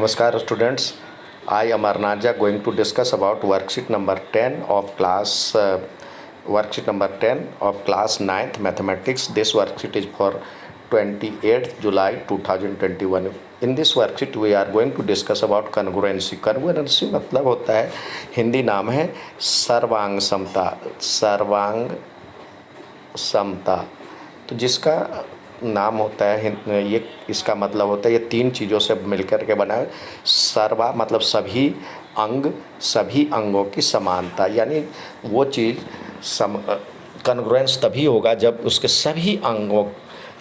Namaskar students, I am Arnaja going to discuss about worksheet number 10 of class 9th mathematics. This worksheet is for 28th July 2021. In this worksheet we are going to discuss about congruency. Congruency मतलब होता है, हिंदी नाम है सर्वांग समता। तो जिसका नाम होता है ये, इसका मतलब होता है ये तीन चीज़ों से मिलकर के बना है। सर्वा मतलब सभी अंगों की समानता, यानी वो चीज़ कन्ग्रुएंस तभी होगा जब उसके सभी अंगों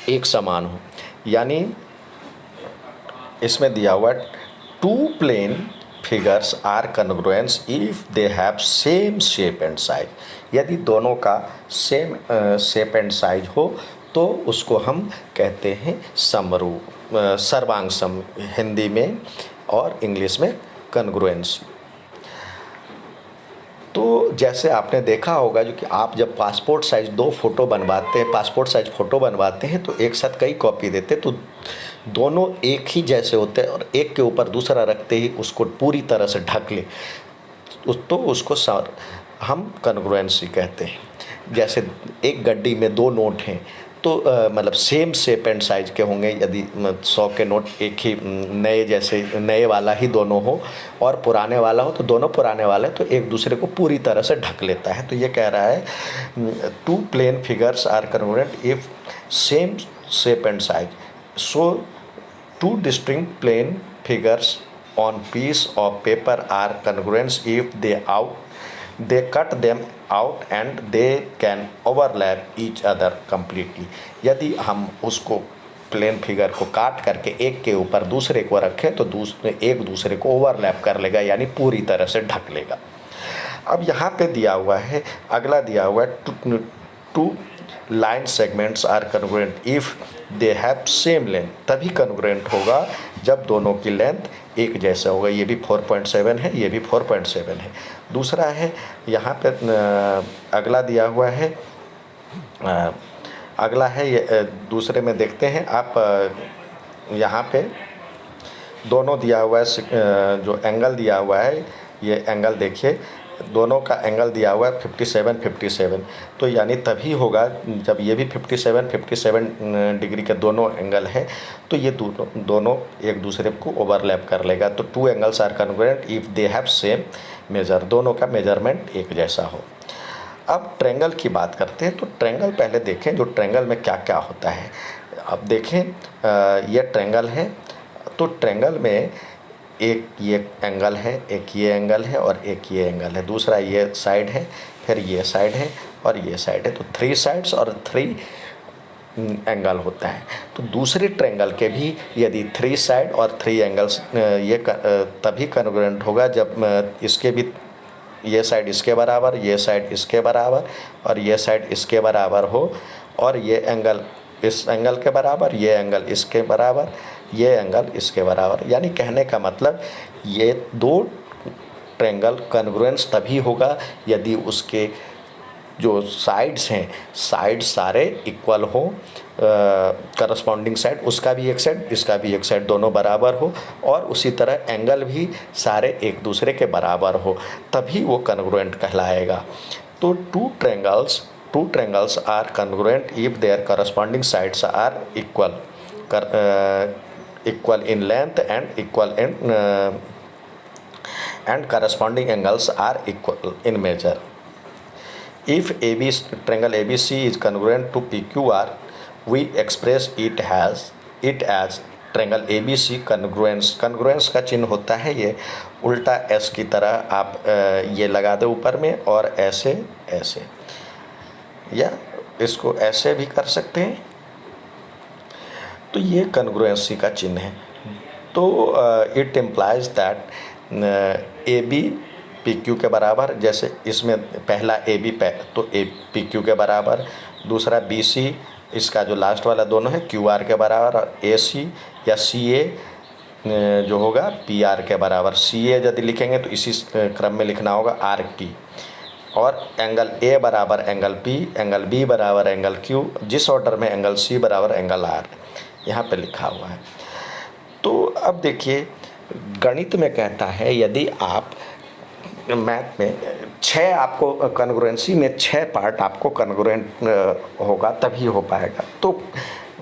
एक समान हो। यानी इसमें दिया हुआ two plane figures are congruence if they have same shape and size. यदि दोनों का सेम शेप एंड साइज हो तो उसको हम कहते हैं समरूप, सर्वांग सम हिंदी में, और इंग्लिश में कन्ग्रुएंस। तो जैसे आपने देखा होगा जो कि आप जब passport size passport size photo बनवाते हैं तो एक साथ कई कॉपी देते, तो दोनों एक ही जैसे होते हैं और एक के ऊपर दूसरा रखते ही उसको पूरी तरह से ढक ले तो उसको हम कन्ग्रुएंसी कहते हैं। जैसे एक गड्डी में दो नोट हैं तो मतलब सेम शेप एंड साइज के होंगे। यदि 100 के नोट एक ही नए वाला ही दोनों हो और पुराने वाला हो तो दोनों पुराने वाले तो एक दूसरे को पूरी तरह से ढक लेता है। तो ये कह रहा है two plane figures are congruent if same shape and size, so two distinct plane figures on piece of paper are congruent if they cut them out and they can overlap each other completely। यदि हम उसको plane figure को काट करके एक के ऊपर दूसरे को रखें तो एक दूसरे को ओवरलैप कर लेगा, यानी पूरी तरह से ढक लेगा। अब यहाँ पे दिया हुआ है, अगला दिया हुआ है two line segments are congruent if they have same length. तभी कन्ग्रुएंट होगा जब दोनों की लेंथ एक जैसा होगा। ये भी 4.7 है, ये भी 4.7 है। दूसरा है यहाँ पे अगला दिया हुआ है, अगला है ये दूसरे में देखते हैं आप, यहाँ पे दोनों दिया हुआ है, जो एंगल दिया हुआ है ये एंगल देखिए, दोनों का एंगल दिया हुआ है 57 तो यानी तभी होगा जब ये भी 57 डिग्री के दोनों एंगल है तो ये दोनों एक दूसरे को ओवरलैप कर लेगा। तो two angles are congruent if they have same measure, दोनों का मेजरमेंट एक जैसा हो। अब ट्रायंगल की बात करते हैं, तो ट्रायंगल पहले देखें जो ट्रायंगल में क्या क्या होता है। अब देखें ये ट्रायंगल है, तो ट्रायंगल में एक ये एंगल है, एक ये एंगल है और एक ये एंगल है, दूसरा ये साइड है, फिर ये साइड है और ये साइड है। तो 3 साइड्स और 3 एंगल होता है। तो दूसरे ट्रायंगल के भी यदि 3 साइड और 3 एंगल्स ये तभी कन्ग्रुएंट होगा जब इसके भी ये साइड इसके बराबर, ये साइड इसके बराबर और ये साइड इसके बराबर हो, और ये एंगल इस एंगल के बराबर, ये एंगल इसके बराबर, ये एंगल इसके बराबर। यानी कहने का मतलब ये दो ट्रायंगल कन्ग्रुएंस तभी होगा यदि उसके जो साइड्स हैं, साइड सारे इक्वल हो, करस्पॉन्डिंग साइड, उसका भी एक साइड इसका भी एक साइड दोनों बराबर हो, और उसी तरह एंगल भी सारे एक दूसरे के बराबर हो, तभी वो कन्ग्रुएंट कहलाएगा। तो two triangles are congruent if their corresponding sides are equal in length and equal in and corresponding angles are equal in measure. If triangle ABC is congruent to PQR, we express it as triangle ABC congruence। congruence का चिन्ह होता है ये उल्टा S की तरह, आप ये लगा दो ऊपर में और ऐसे या इसको ऐसे भी कर सकते हैं। तो ये कन्ग्रुएंसी का चिन्ह है। तो it implies that A B P Q के बराबर, जैसे इसमें पहला ए बी तो ए पी क्यू के बराबर, दूसरा बी सी इसका जो लास्ट वाला दोनों है क्यू आर के बराबर, और ए सी या सी ए जो होगा पी आर के बराबर। सी ए यदि लिखेंगे तो इसी क्रम में लिखना होगा आर टी, और एंगल ए बराबर एंगल पी, एंगल बी बराबर एंगल क्यू, जिस ऑर्डर में एंगल सी बराबर एंगल आर यहाँ पे लिखा हुआ है। तो अब देखिए गणित में कहता है यदि आप मैथ में 6 आपको कॉन्ग्रुएंसी में 6 पार्ट आपको कॉन्ग्रुएंट होगा तभी हो पाएगा। तो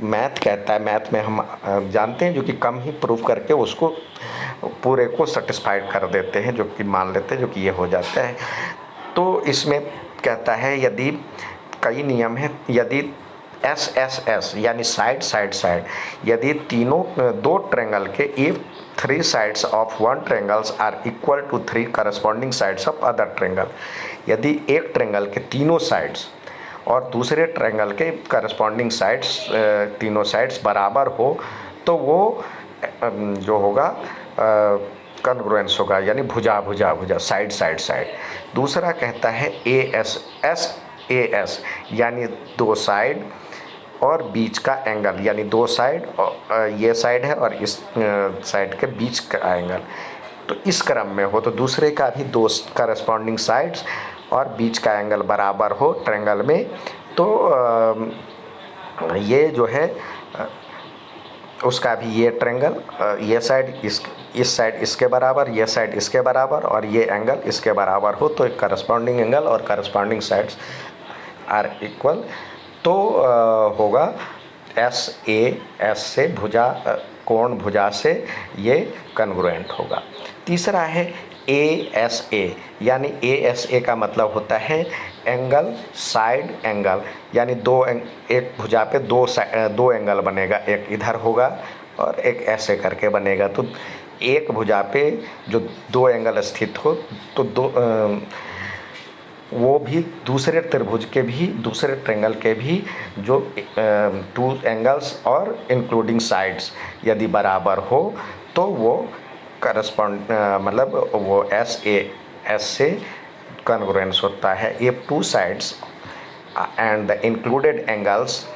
मैथ कहता है, मैथ में हम जानते हैं जो कि कम ही प्रूफ करके उसको पूरे को सेटिस्फाइड कर देते हैं, जो कि मान लेते हैं जो कि ये हो जाता है। तो इसमें कहता है यदि कई नियम हैं, यदि एस एस एस यानी साइड साइड साइड, यदि तीनों दो ट्रेंगल के if 3 sides of one triangles are equal to 3 corresponding sides of other triangle, यदि एक ट्रेंगल के तीनों साइड्स और दूसरे ट्रेंगल के करस्पॉन्डिंग साइड्स तीनों साइड्स बराबर हो तो वो जो होगा कॉन्ग्रुएंस होगा, यानी भुजा भुजा भुजा, साइड साइड साइड। दूसरा कहता है A S S A S, यानी दो साइड और बीच का एंगल, यानी दो साइड, ये साइड है और इस साइड के बीच का एंगल। तो इस क्रम में हो तो दूसरे का भी दो करस्पॉन्डिंग साइड्स और बीच का एंगल बराबर हो ट्रायंगल में, तो ये जो है उसका भी ये ट्रायंगल, ये साइड इस साइड इसके बराबर, ये साइड इसके बराबर और ये एंगल इसके बराबर हो तो एक करस्पॉन्डिंग एंगल और करस्पॉन्डिंग साइड्स आर इक्वल, तो होगा एस ए एस से भुजा कोण भुजा से ये कॉन्ग्रुएंट होगा। तीसरा है ए एस ए, यानी ए एस ए का मतलब होता है एंगल साइड एंगल, यानी एक भुजा पे दो एंगल बनेगा, एक इधर होगा और एक ऐसे करके बनेगा। तो एक भुजा पे जो दो एंगल स्थित हो तो वो भी दूसरे त्रिभुज के भी, दूसरे ट्रायंगल के भी जो 2 एंगल्स और इंक्लूडिंग साइड्स यदि बराबर हो तो वो करस्पॉन्ड मतलब वो एस ए एस से कॉन्ग्रुएंस होता है। If 2 sides and the included angles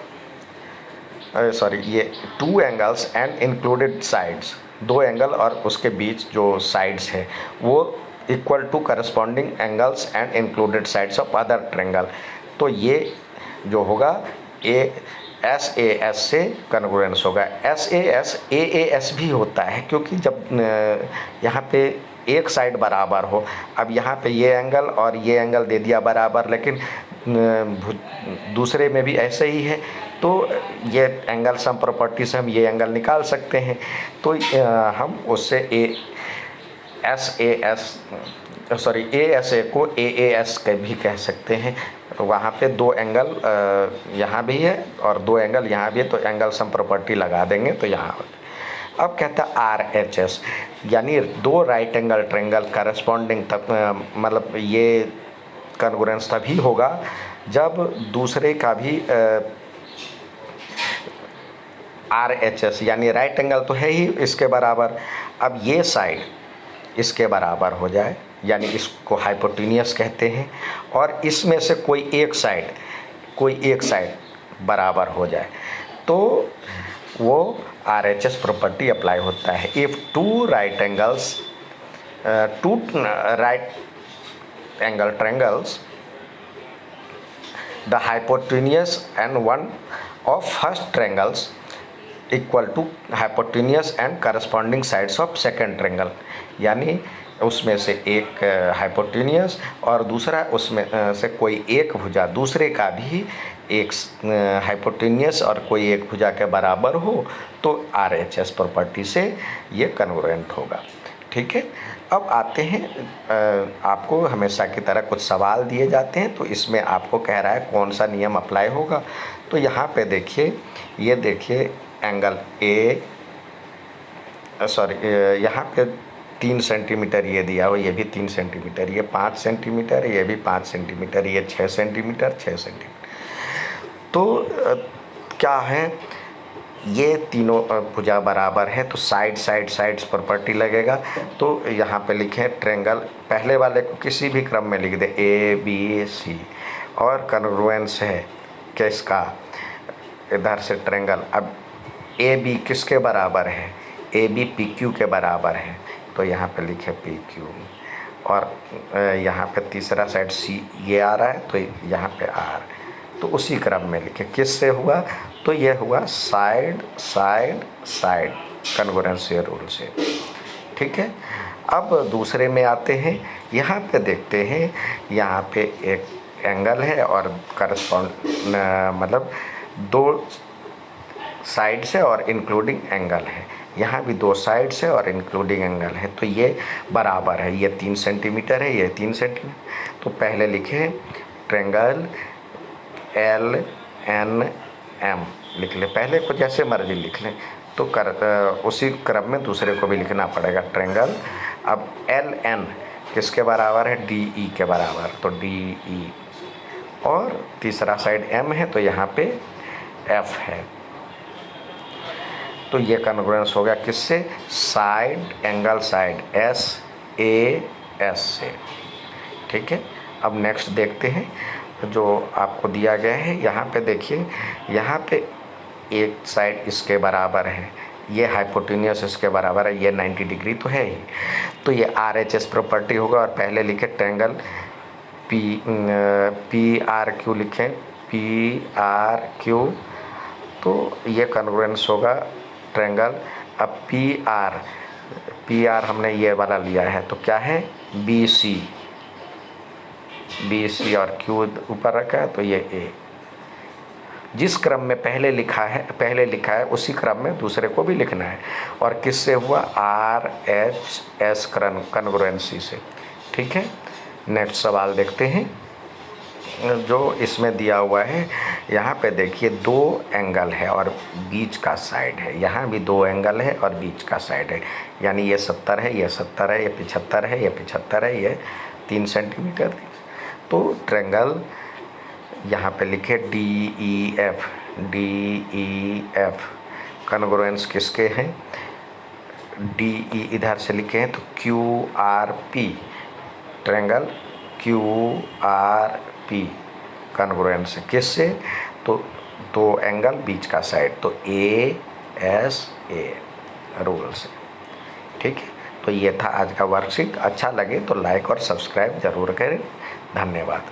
ये 2 angles and included sides, 2 angle और उसके बीच जो साइड्स है वो equal to corresponding angles and included sides of other triangle, तो ये जो होगा एस ए एस से कॉन्ग्रुएंस होगा। एस ए एस भी होता है, क्योंकि जब यहाँ पे एक साइड बराबर हो, अब यहाँ पे ये एंगल और ये एंगल दे दिया बराबर, लेकिन दूसरे में भी ऐसे ही है, तो ये एंगल सम प्रॉपर्टी से हम ये एंगल निकाल सकते हैं। तो हम उससे ए एस ए को ए एस के भी कह सकते हैं। तो वहाँ पे 2 एंगल यहाँ भी है और 2 एंगल यहाँ भी है, तो एंगल सम प्रॉपर्टी लगा देंगे तो यहाँ। अब कहता है आर एच एस, यानी 2 राइट एंगल ट्रायंगल करस्पॉन्डिंग, तब मतलब ये कॉन्ग्रुएंस तभी होगा जब दूसरे का भी आर एच एस, यानी राइट एंगल तो है ही इसके बराबर, अब ये साइड इसके बराबर हो जाए, यानी इसको हाइपोटेन्यूस कहते हैं, और इसमें से कोई एक साइड बराबर हो जाए तो वो R H S property apply होता है। If 2 right angle triangles the hypotenuse and one of first triangles equal to hypotenuse and corresponding sides of second triangle, यानी उसमें से एक हाइपोटेन्यूस और दूसरा उसमें से कोई एक भुजा दूसरे का भी एक हाइपोटेन्यूस और कोई एक भुजा के बराबर हो तो आर एच एस प्रॉपर्टी से ये कॉन्ग्रुएंट होगा। ठीक है, अब आते हैं, आपको हमेशा की तरह कुछ सवाल दिए जाते हैं, तो इसमें आपको कह रहा है कौन सा नियम अप्लाई होगा। तो यहाँ पे देखिए, ये देखिए एंगल यहाँ पे 3 सेंटीमीटर ये दिया हो, ये भी 3 सेंटीमीटर, ये 5 सेंटीमीटर, ये भी 5 सेंटीमीटर, ये 6 सेंटीमीटर 6 सेंटीमीटर। तो क्या है, ये तीनों भुजा बराबर है तो साइड्स प्रॉपर्टी लगेगा। तो यहाँ पे लिखें ट्रायंगल, पहले वाले को किसी भी क्रम में लिख दे ए बी सी, और कॉन्ग्रुएंस है किसका, इधर से ट्रायंगल। अब ए बी किसके बराबर है, ए बी पी क्यू के बराबर है, तो यहाँ पे लिखे पी क्यू, और यहाँ पे तीसरा साइड सी ये आ रहा है तो यहाँ पे आर, तो उसी क्रम में लिखे। किससे हुआ, तो ये हुआ side side side congruence rule से। ठीक है। अब दूसरे में आते हैं। यहाँ पे देखते हैं, यहाँ पे एक एंगल है और करस्पॉन्ड मतलब दो साइड से और इंक्लूडिंग एंगल है। यहाँ भी दो साइड से और इंक्लूडिंग एंगल है, तो ये बराबर है। ये 3 सेंटीमीटर है, ये 3 सेंटीमीटर। तो पहले लिखे ट्रेंगल LNM लिख ले, पहले को जैसे मर्जी लिख लें। तो उसी क्रम में दूसरे को भी लिखना पड़ेगा, ट्रेंगल। अब LN किसके बराबर है? DE के बराबर, तो DE। और तीसरा साइड M है, तो यहाँ पे F है। तो ये कॉन्ग्रुएंस हो गया किससे? साइड, एंगल साइड SAS से। ठीक है। अब नेक्स्ट देखते हैं जो आपको दिया गया है। यहाँ पे देखिए, यहाँ पे एक साइड इसके बराबर है, ये हाइपोटेन्यूस इसके बराबर है, ये 90 डिग्री तो है ही। तो ये RHS प्रॉपर्टी होगा। और पहले लिखे ट्रेंगल PRQ लिखें, PRQ। तो ये कॉन्ग्रुएंस होगा ट्रेंगल। अब PR हमने ये वाला लिया है, तो क्या है? BC और Q ऊपर रखा है, तो ये A। जिस क्रम में पहले लिखा है उसी क्रम में दूसरे को भी लिखना है। और किससे हुआ? RHS कॉन्ग्रुएंसी से। ठीक है। नेक्स्ट सवाल देखते हैं जो इसमें दिया हुआ है। यहाँ पे देखिए 2 एंगल है और बीच का साइड है। यहाँ भी 2 एंगल है और बीच का साइड है, यानी ये 70 है, ये 70 है, ये 75 है, ये 75 है, ये 3 सेंटीमीटर। तो ट्रेंगल यहाँ पे लिखे DEF कॉन्ग्रुएंस किसके हैं? DE इधर से लिखे हैं, तो QRP ट्रेंगल QRP कॉन्ग्रुएंस किससे? तो 2 एंगल बीच का साइड, तो ASA रूल से। ठीक है। तो ये था आज का वर्कशीट। अच्छा लगे तो लाइक और सब्सक्राइब ज़रूर करें। धन्यवाद।